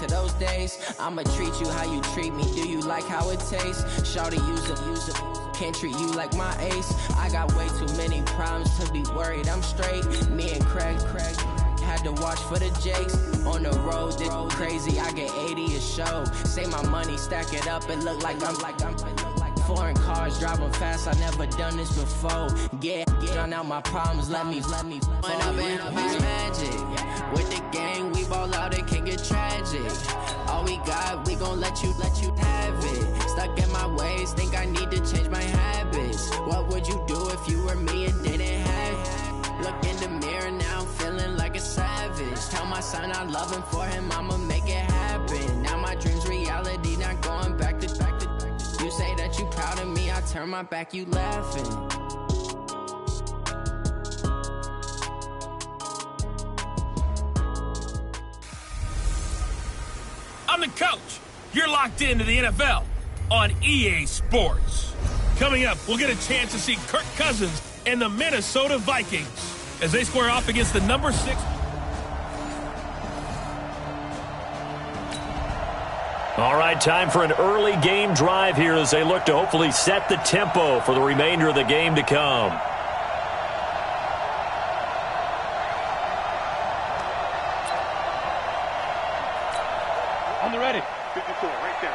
to those days. I'ma treat you how you treat me. Do you like how it tastes? Shawty, use up. Can't treat you like my ace. I got way too many problems to be worried. I'm straight. Me and Craig had to watch for the Jakes. On the road, this crazy. I get 80 a show. Say my money, stack it up. It look like I'm foreign cars driving fast. I never done this before. Get on out my problems. Let me. When I've been magic with the gang, we ball out. It can get tragic. All we got, we gon' let you have it. Stuck in my ways, think I need to change my habits. What would you do if you were me and didn't have it? Look in the mirror now, I'm feeling like a savage. Tell my son I love him, for him I'ma make it happen. Now my dream's reality, not going back to. You say that you proud of me, I turn my back, you laughing. I'm the coach. You're locked into the NFL on EA Sports. Coming up, we'll get a chance to see Kirk Cousins and the Minnesota Vikings as they square off against the number 6. All right, time for an early game drive here as they look to hopefully set the tempo for the remainder of the game to come. On the ready. 54, right there.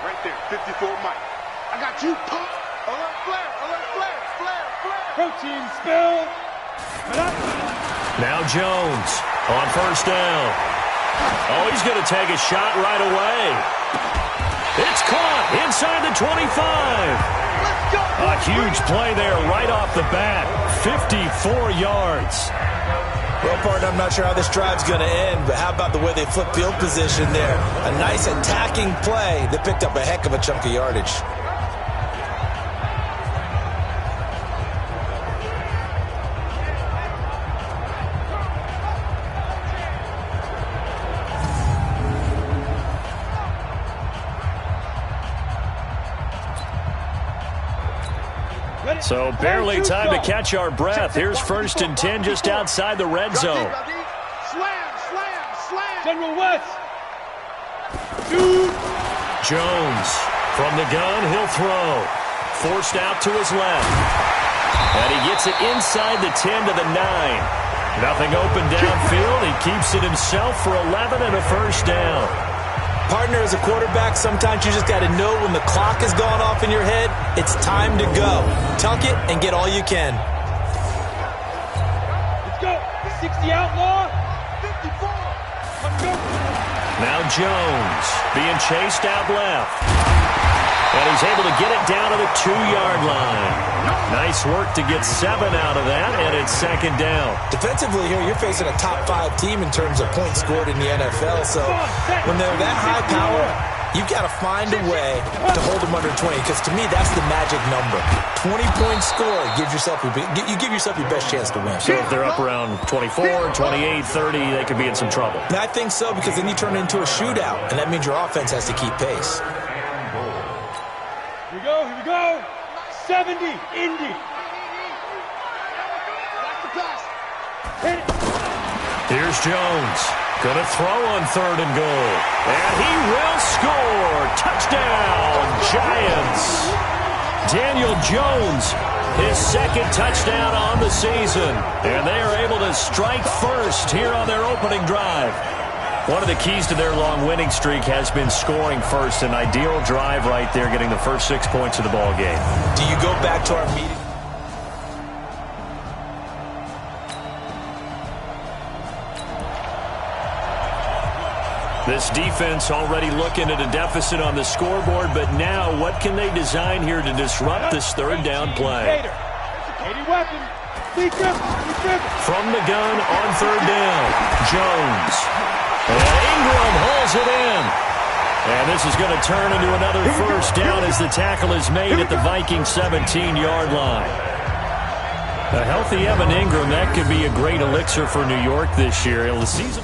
54, Mike. I got you, pump. Alert flare. Protein spill. Now Jones on first down. Oh, he's going to take a shot right away. It's caught inside the 25. Let's go. A huge play there right off the bat. 54 yards. Well, partner, I'm not sure how this drive's going to end, but how about the way they flip field position there? A nice attacking play that picked up a heck of a chunk of yardage. So barely time to catch our breath. Here's 1st and 10 just outside the red zone. Slam. General West. Jones from the gun, he'll throw. Forced out to his left. And he gets it inside the 10 to the 9. Nothing open downfield. He keeps it himself for 11 and a first down. Partner, as a quarterback, sometimes you just got to know when the clock has gone off in your head, it's time to go. Tuck it and get all you can. Let's go. 60 outlaw. 54. Let's go. Now Jones being chased out left. And he's able to get it down to the 2-yard line. Nice work to get 7 out of that, and it's 2nd down. Defensively here, you're facing a top-5 team in terms of points scored in the NFL. So when they're that high power, you've got to find a way to hold them under 20, because to me, that's the magic number. 20-point score, you give yourself your best chance to win. So if they're up around 24, 28, 30, they could be in some trouble. And I think so, because then you turn it into a shootout, and that means your offense has to keep pace. Here we go. 70, Indy. Hit it. Here's Jones. Gonna throw on 3rd and goal. And he will score. Touchdown, Giants. Daniel Jones, his 2nd touchdown on the season. And they are able to strike first here on their opening drive. One of the keys to their long winning streak has been scoring first. An ideal drive right there, getting the first 6 points of the ball game. Do you go back to our meeting? This defense already looking at a deficit on the scoreboard, but now what can they design here to disrupt this 3rd down play? From the gun on 3rd down, Jones. And Ingram holds it in. And this is going to turn into another first down as the tackle is made at the Vikings 17-yard line. A healthy Evan Ingram, that could be a great elixir for New York this year. The season.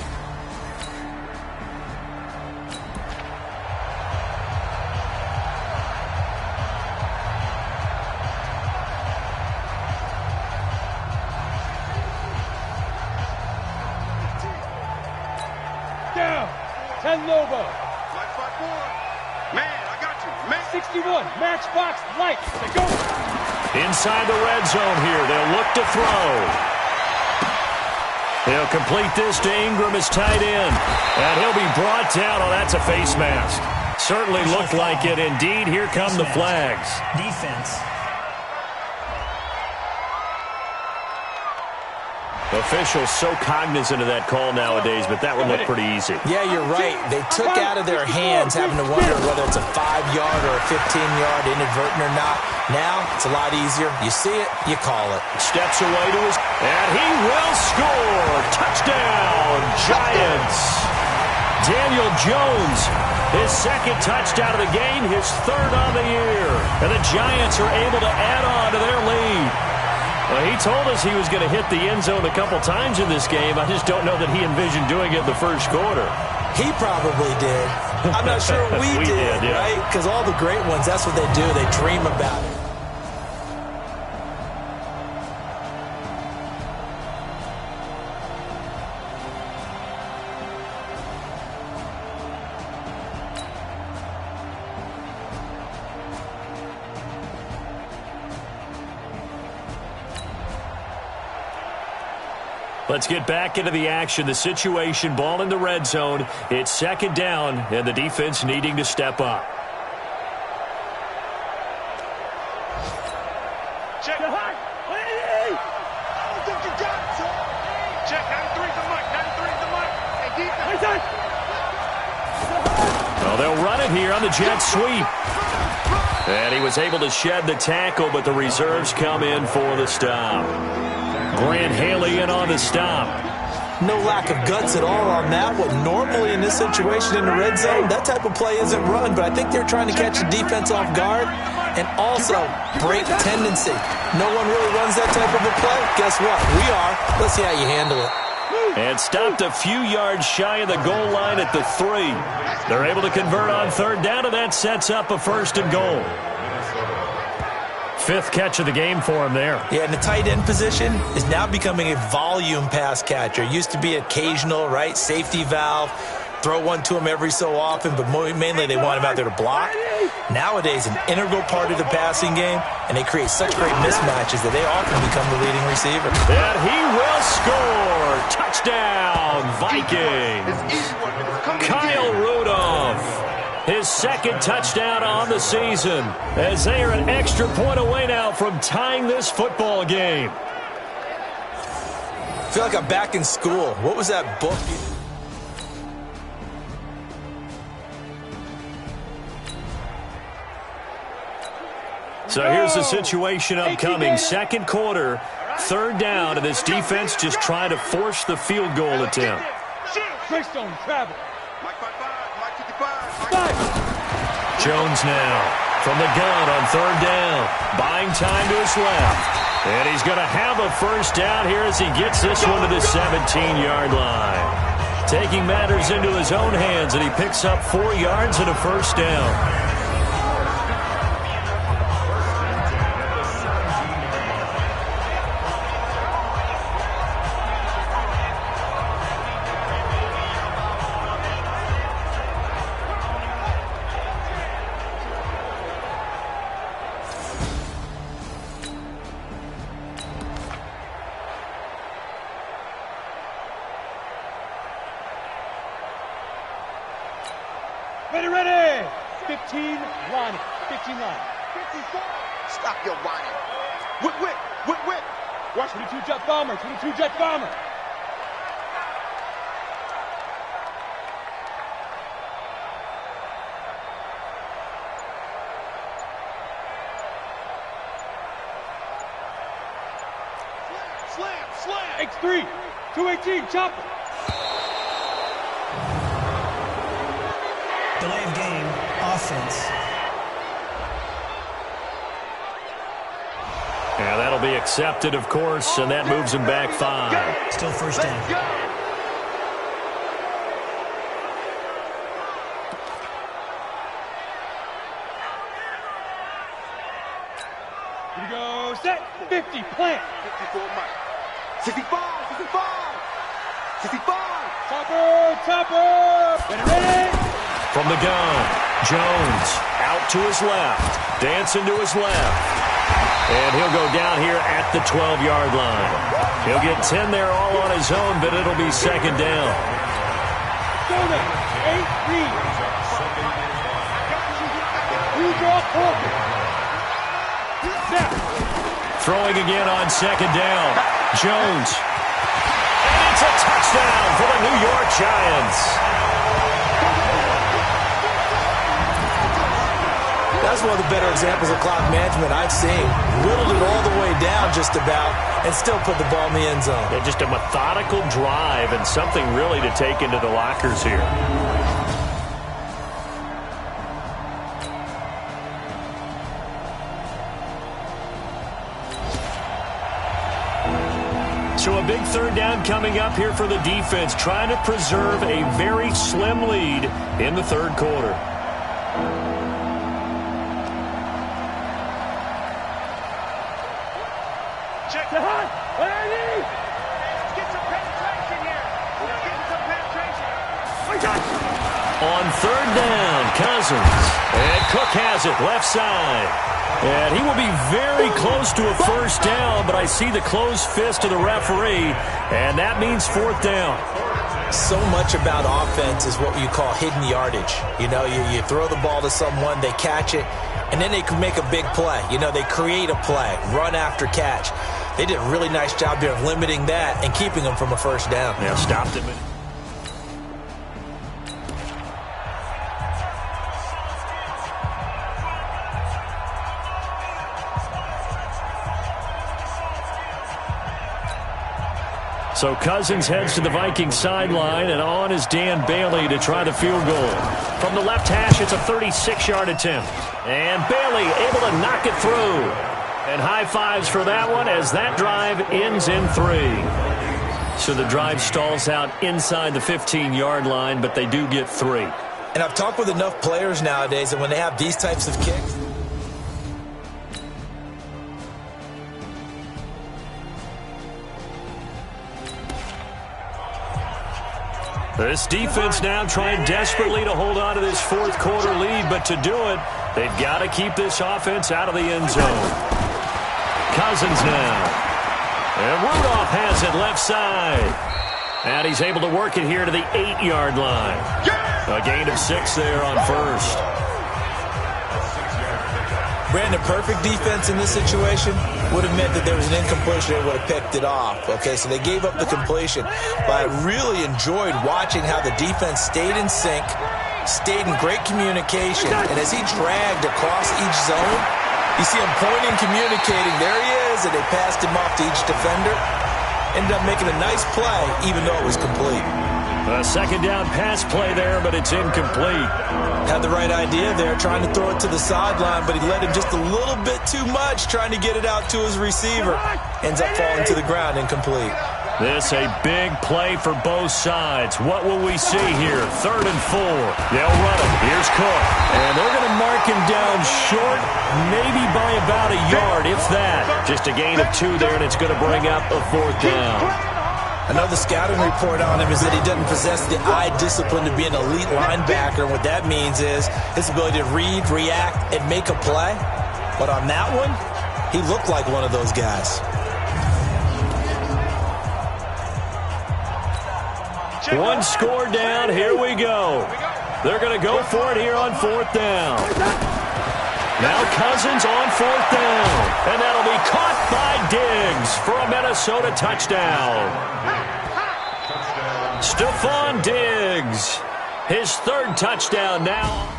Down. 10 Lobo. Man, I got you. Man. 61, matchbox light. They go. Inside the red zone here. They'll look to throw. He'll complete this to Ingram as tight end. And he'll be brought down. Oh, that's a face mask. Certainly looked like it. Indeed, here come the flags. Defense. Officials so cognizant of that call nowadays, but that one looked pretty easy. Yeah, you're right. They took out of their hands having to wonder whether it's a 5-yard or a 15-yard inadvertent or not. Now, it's a lot easier. You see it, you call it. Steps away to his... And he will score! Touchdown, Giants! Daniel Jones, his second touchdown of the game, his third on the year. And the Giants are able to add on to their lead. Well, he told us he was going to hit the end zone a couple times in this game. I just don't know that he envisioned doing it in the first quarter. He probably did. I'm not sure we did, yeah. Right? Because all the great ones, that's what they do. They dream about it. Let's get back into the action. The situation, ball in the red zone. It's second down, and the defense needing to step up. Check. I don't think you got it, sir. Check. 93's the mic. 93's the mic. Hey, defense. Well, they'll run it here on the jet sweep. And he was able to shed the tackle, but the reserves come in for the stop. Grant Haley in on the stop. No lack of guts at all on that one. Normally in this situation in the red zone, that type of play isn't run, but I think they're trying to catch the defense off guard and also break tendency. No one really runs that type of a play. Guess what? We are. Let's see how you handle it. And stopped a few yards shy of the goal line at the 3. They're able to convert on third down, and that sets up a first and goal. Fifth catch of the game for him there. Yeah, and the tight end position is now becoming a volume pass catcher. Used to be occasional, right? Safety valve. Throw one to him every so often, but mainly they want him out there to block. Nowadays, an integral part of the passing game, and they create such great mismatches that they often become the leading receiver. And he will score! Touchdown, Vikings! Kyle Rudolph. His second touchdown on the season, as they are an extra point away now from tying this football game. I feel like I'm back in school. What was that book? So here's the situation upcoming. Second quarter, third down, and this defense just trying to force the field goal attempt. Greystone travel. Jones now from the gun on third down. Buying time to his left. And he's going to have a first down here as he gets this one to the 17-yard line. Taking matters into his own hands, and he picks up 4 yards and a first down. Ready. 15 line. 15 line. 54. Stop your whining. Whip. Watch 22 jet bomber. 22 jet bomber. Slam. X3. 218 chopper. Delay of game, offense. Yeah, that'll be accepted, of course, and that moves him back 5. Still first down. Here we go. Set. 50. Plant. 54 Mike. 65. 65. Chopper. Ready. from the gun. Jones out to his left. Dancing to his left. And he'll go down here at the 12-yard line. He'll get 10 there all on his own, but it'll be second down. Throwing again on second down. Jones. And it's a touchdown for the New York Giants. That's one of the better examples of clock management I've seen. Whittled it all the way down just about and still put the ball in the end zone. Yeah, just a methodical drive and something really to take into the lockers here. So a big third down coming up here for the defense, trying to preserve a very slim lead in the third quarter. Check the hunt. What I need? Let's get some penetration here. Let's get some penetration. On third down, Cousins. And Cook has it, left side. And he will be very close to a first down, but I see the closed fist of the referee, and that means fourth down. So much about offense is what you call hidden yardage. You know, you throw the ball to someone, they catch it, and then they can make a big play. You know, they create a play, run after catch. They did a really nice job there of limiting that and keeping them from a first down. Yeah, stopped him. So Cousins heads to the Vikings sideline, and on is Dan Bailey to try the field goal. From the left hash, it's a 36-yard attempt. And Bailey able to knock it through. And high fives for that one as that drive ends in 3. So the drive stalls out inside the 15-yard line, but they do get 3. And I've talked with enough players nowadays that when they have these types of kicks, this defense now trying desperately to hold on to this fourth quarter lead, but to do it, they've got to keep this offense out of the end zone. Cousins now. And Rudolph has it left side. And he's able to work it here to the 8-yard line. A gain of 6 there on first. Brandon, perfect defense in this situation would have meant that there was an incompletion. They would have picked it off. Okay, so they gave up the completion. But I really enjoyed watching how the defense stayed in sync, stayed in great communication. And as he dragged across each zone, you see him pointing, communicating. There he is, and they passed him off to each defender. Ended up making a nice play, even though it was complete. A second down pass play there, but it's incomplete. Had the right idea there, trying to throw it to the sideline, but he let him just a little bit too much, trying to get it out to his receiver. Ends up falling to the ground, incomplete. This a big play for both sides. What will we see here? 3rd and 4. They'll run him. Here's Cook. And they're going to mark him down short, maybe by about a yard, if that. Just a gain of 2 there, and it's going to bring up a 4th down. I know the scouting report on him is that he doesn't possess the eye discipline to be an elite linebacker. What that means is his ability to read, react, and make a play. But on that one, he looked like one of those guys. One score down. Here we go. They're going to go for it here on 4th down. Now Cousins on 4th down. And that'll be caught by Diggs for a Minnesota touchdown. Stephon Diggs, his 3rd touchdown now.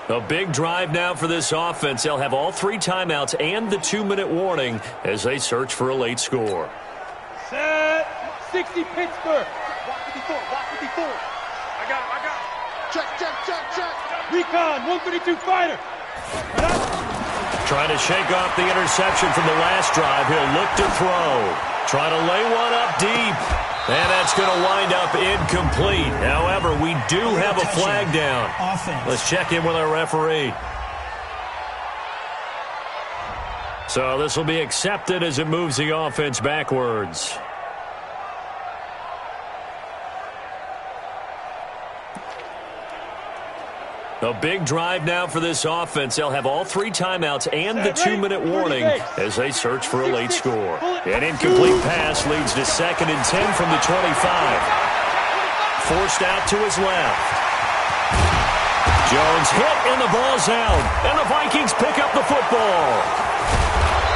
A big drive now for this offense. They'll have all 3 timeouts and the 2-minute warning as they search for a late score. Set. 60 Pittsburgh. Walk 54, walk 54. I got him. Check. Recon, 132 fighter. Trying to shake off the interception from the last drive. He'll look to throw. Trying to lay one up deep. And that's going to wind up incomplete. However, we do have a flag down. Let's check in with our referee. So this will be accepted as it moves the offense backwards. A big drive now for this offense. They'll have all 3 timeouts and the 2-minute warning as they search for a late score. An incomplete pass leads to 2nd and 10 from the 25. Forced out to his left. Jones hit and the ball's out. And the Vikings pick up the football.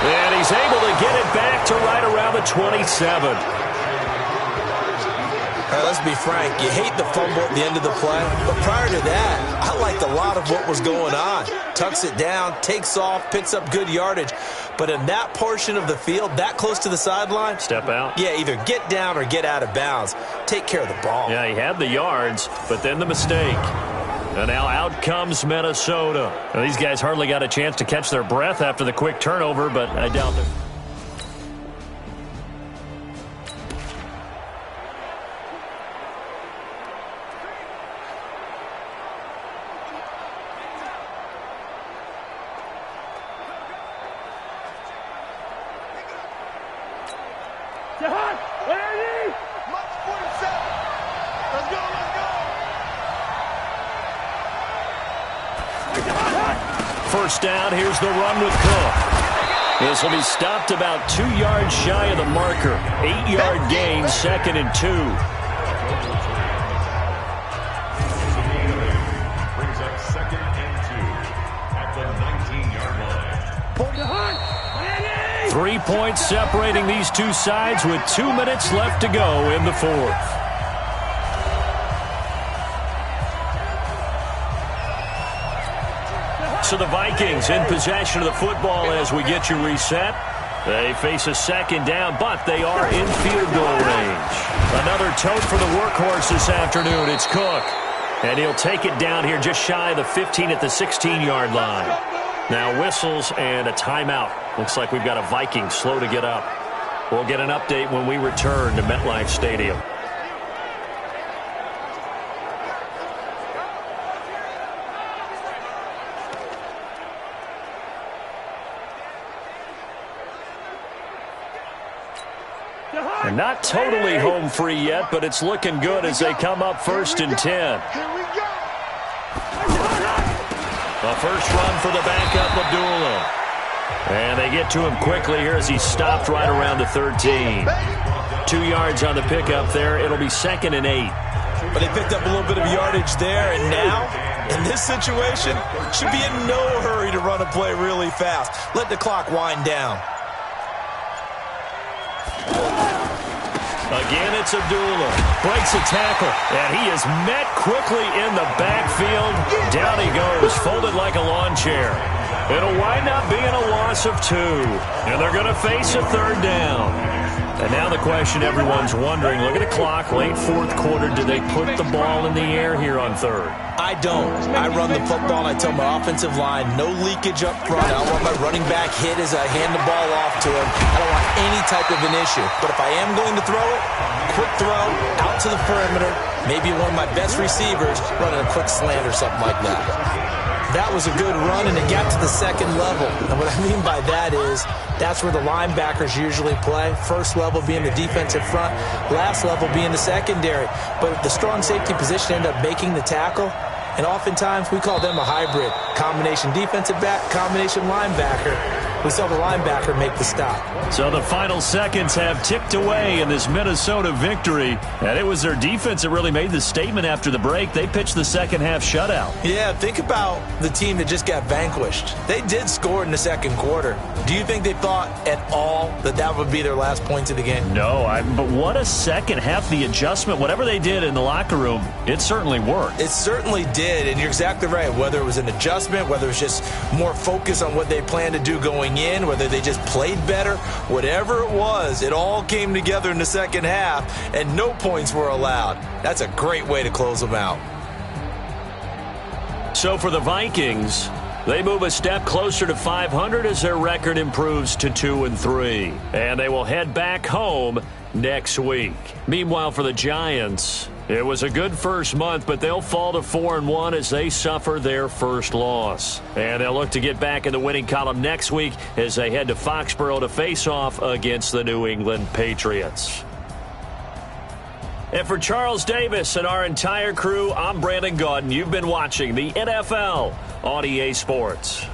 And he's able to get it back to right around the 27. All right, let's be frank. You hate the fumble at the end of the play. But prior to that, I liked a lot of what was going on. Tucks it down, takes off, picks up good yardage. But in that portion of the field, that close to the sideline. Step out. Yeah, either get down or get out of bounds. Take care of the ball. Yeah, he had the yards, but then the mistake. And now out comes Minnesota. Now, these guys hardly got a chance to catch their breath after the quick turnover, but I doubt it. First down, here's the run with Cook. This will be stopped about 2 yards shy of the marker. 8-yard gain, 2nd and 2. Brings up 2nd and 2 at the 19-yard line. 3 points separating these two sides with 2 minutes left to go in the 4th. So the Vikings in possession of the football as we get you reset. They face a 2nd down, but they are in field goal range. Another tote for the workhorse this afternoon. It's Cook. And he'll take it down here just shy of the 15 at the 16-yard line. Now whistles and a timeout. Looks like we've got a Viking slow to get up. We'll get an update when we return to MetLife Stadium. They're not totally home free yet, but it's looking good as they come up 1st and 10. The first run for the backup, Abdullah. And they get to him quickly here as he stopped right around the 13. 2 yards on the pickup there. It'll be 2nd and 8. But they picked up a little bit of yardage there, and now, in this situation, should be in no hurry to run a play really fast. Let the clock wind down. Again, it's Abdullah. Breaks a tackle, and he is met quickly in the backfield. Down he goes, folded like a lawn chair. It'll wind up being a loss of 2, and they're going to face a 3rd down. And now the question everyone's wondering, look at the clock, late 4th quarter, do they put the ball in the air here on 3rd? I don't. I run the football, and I tell my offensive line, no leakage up front. I don't want my running back hit as I hand the ball off to him. I don't want any type of an issue. But if I am going to throw it, quick throw, out to the perimeter, maybe one of my best receivers running a quick slant or something like that. That was a good run, and it got to the 2nd level. And what I mean by that is that's where the linebackers usually play. First level being the defensive front, last level being the secondary. But the strong safety position ended up making the tackle, and oftentimes we call them a hybrid. Combination defensive back, combination linebacker. We saw the linebacker make the stop. So the final seconds have ticked away in this Minnesota victory. And it was their defense that really made the statement after the break. They pitched the second half shutout. Yeah, think about the team that just got vanquished. They did score in the 2nd quarter. Do you think they thought at all that that would be their last points of the game? No, but what a second half. The adjustment, whatever they did in the locker room, it certainly worked. It certainly did, and you're exactly right. Whether it was an adjustment, whether it was just more focus on what they planned to do going in, whether they just played better, whatever it was, it all came together in the 2nd half, and no points were allowed. That's a great way to close them out. So for the Vikings, they move a step closer to 500 as their record improves to 2-3. And they will head back home next week. Meanwhile, for the Giants, it was a good first month, but they'll fall to 4-1 as they suffer their first loss. And they'll look to get back in the winning column next week as they head to Foxborough to face off against the New England Patriots. And for Charles Davis and our entire crew, I'm Brandon Gaudin. You've been watching the NFL on EA Sports.